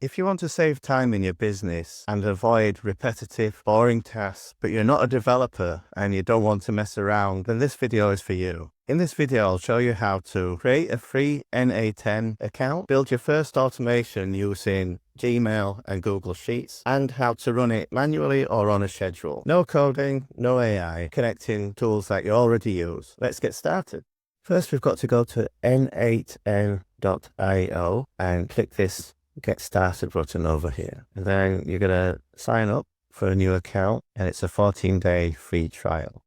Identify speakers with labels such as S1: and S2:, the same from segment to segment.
S1: If you want to save time in your business and avoid repetitive, boring tasks, but you're not a developer and you don't want to mess around, then this video is for you. In this video, I'll show you how to create a free n8n account, build your first automation using Gmail and Google Sheets, and how to run it manually or on a schedule. No coding, no AI, connecting tools that you already use. Let's get started. First, we've got to go to n8n.io and click this Get Started button over here. And then you're going to sign up for a new account, and it's a 14-day free trial.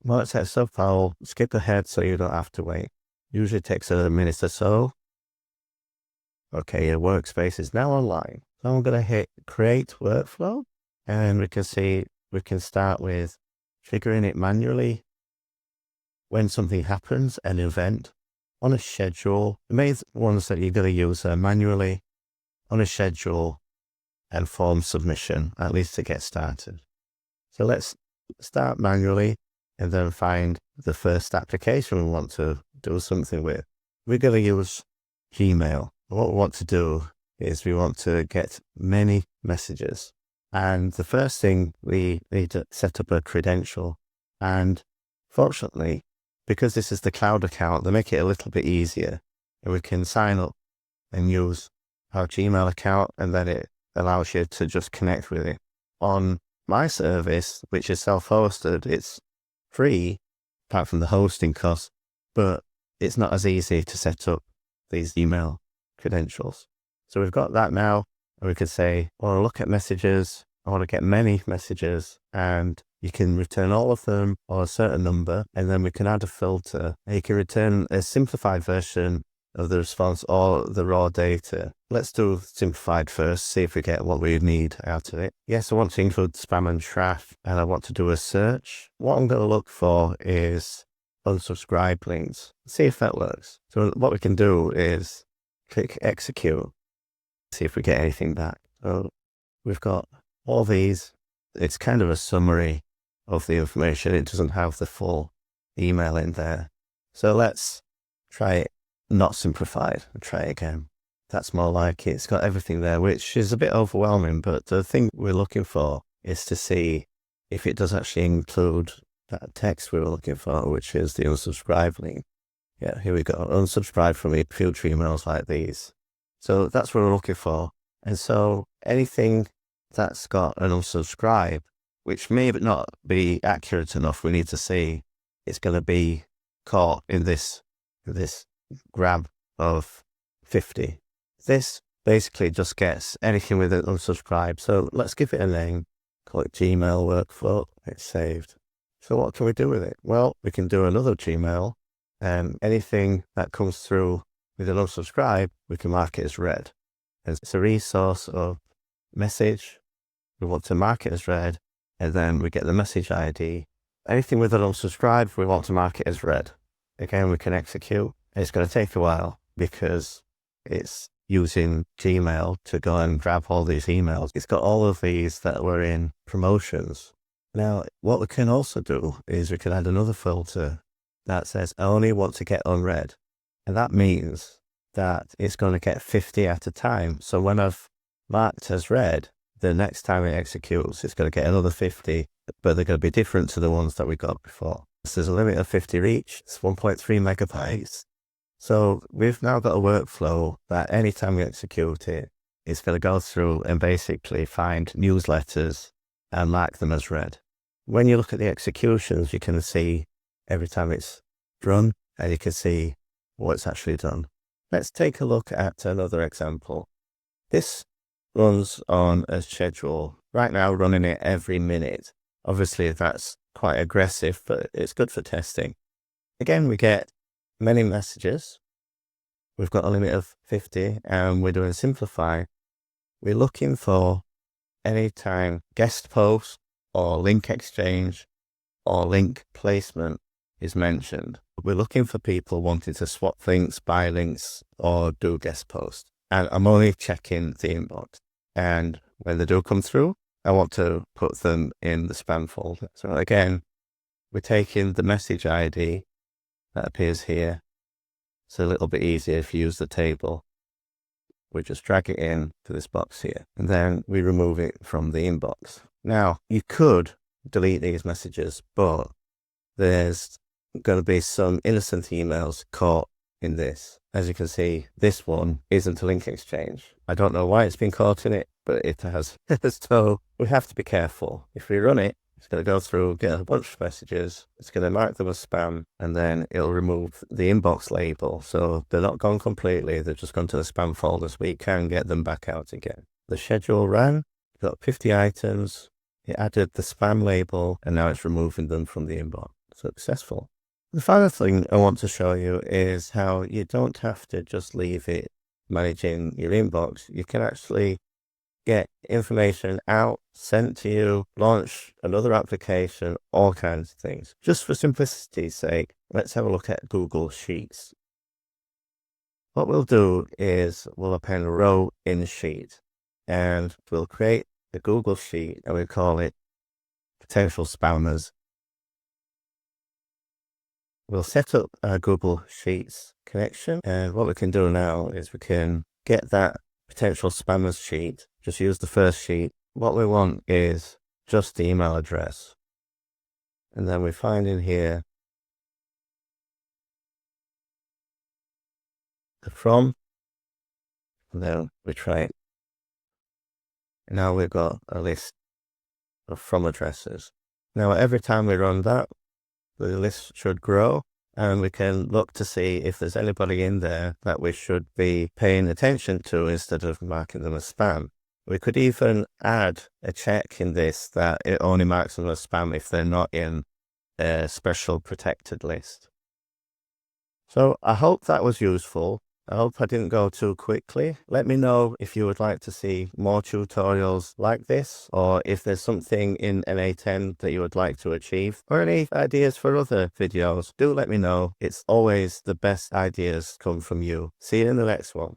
S1: While it sets up, I'll skip ahead so you don't have to wait. Usually takes a minute or so. Okay, your workspace is now online. So I'm going to hit Create Workflow, and we can see we can start with triggering it manually when something happens, an event, on a schedule. The main ones that you're going to use are manually, on a schedule, and form submission, at least to get started. So let's start manually and then find the first application we want to do something with. We're going to use Gmail. What we want to do is we want to get many messages. And the first thing, we need to set up a credential. And fortunately, because this is the cloud account, they make it a little bit easier. And we can sign up and use our Gmail account, and then it allows you to just connect with it. On my service, which is self-hosted, it's free, apart from the hosting costs, but it's not as easy to set up these email credentials. So we've got that now, and we could say, I want to look at messages, I want to get many messages, and you can return all of them or a certain number, and then we can add a filter. And you can return a simplified version of the response or the raw data. Let's do simplified first, see if we get what we need out of it. Yes, I want to include spam and trash, and I want to do a search. What I'm going to look for is unsubscribe links. See if that works. So what we can do is click execute, see if we get anything back. So we've got all these. It's kind of a summary of the information. It doesn't have the full email in there. So let's try it not simplified and try it again. That's more like it. It's got everything there, which is a bit overwhelming, but the thing we're looking for is to see if it does actually include that text we were looking for, which is the unsubscribe link. Yeah, here we go. Unsubscribe from future emails like these. So that's what we're looking for. And so anything that's got an unsubscribe, which may not be accurate enough, we need to see it's going to be caught in this grab of 50. This basically just gets anything with an unsubscribe. So let's give it a name, call it Gmail workflow. It's saved. So what can we do with it? Well, we can do another Gmail, and anything that comes through with an unsubscribe, we can mark it as red. It's a resource of message. We want to mark it as red, and then we get the message ID. Anything with an unsubscribe, we want to mark it as red. Again, we can execute. It's going to take a while because it's using Gmail to go and grab all these emails. It's got all of these that were in promotions. Now, what we can also do is we can add another filter that says, I only want to get unread. And that means that it's going to get 50 at a time. So when I've marked as read, the next time it executes, it's going to get another 50, but they're going to be different to the ones that we got before. So there's a limit of 50 each. It's 1.3 megabytes. So we've now got a workflow that anytime we execute it, it's going to go through and basically find newsletters and mark them as read. When you look at the executions, you can see every time it's run, and you can see what it's actually done. Let's take a look at another example. This runs on a schedule. Right now, running it every minute. Obviously, that's quite aggressive, but it's good for testing. Again, we get many messages. We've got a limit of 50, and we're doing simplify. We're looking for anytime guest post or link exchange or link placement is mentioned. We're looking for people wanting to swap links, buy links, or do guest posts. And I'm only checking the inbox. And when they do come through, I want to put them in the spam folder. So again, we're taking the message ID that appears here. It's a little bit easier if you use the table. we just drag it in to this box here, and then we remove it from the inbox. Now, you could delete these messages, but there's going to be some innocent emails caught in this. As you can see, this one isn't a link exchange. I don't know why it's been caught in it, but it has. So we have to be careful. If we run it, it's going to go through, get a bunch of messages. It's going to mark them as spam, and then it'll remove the inbox label. So they're not gone completely. They've just gone to the spam folder, so we can get them back out again. The schedule ran, got 50 items. It added the spam label, and now it's removing them from the inbox. Successful. The final thing I want to show you is how you don't have to just leave it managing your inbox. You can actually get information out, sent to you, launch another application, all kinds of things. Just for simplicity's sake, let's have a look at Google Sheets. What we'll do is we'll append a row in Sheet, and we'll create a Google Sheet, and we call it Potential Spammers. We'll set up our Google Sheets connection, and what we can do now is we can get that potential spammers sheet. Just use the first sheet. What we want is just the email address, and then we find in here the from, and then we try it. And now we've got a list of from addresses. Now every time we run that, the list should grow, and we can look to see if there's anybody in there that we should be paying attention to instead of marking them as spam. We could even add a check in this that it only marks them as spam if they're not in a special protected list. So I hope that was useful. I hope I didn't go too quickly. Let me know if you would like to see more tutorials like this, or if there's something in n8n that you would like to achieve, or any ideas for other videos. Do let me know. It's always the best ideas come from you. See you in the next one.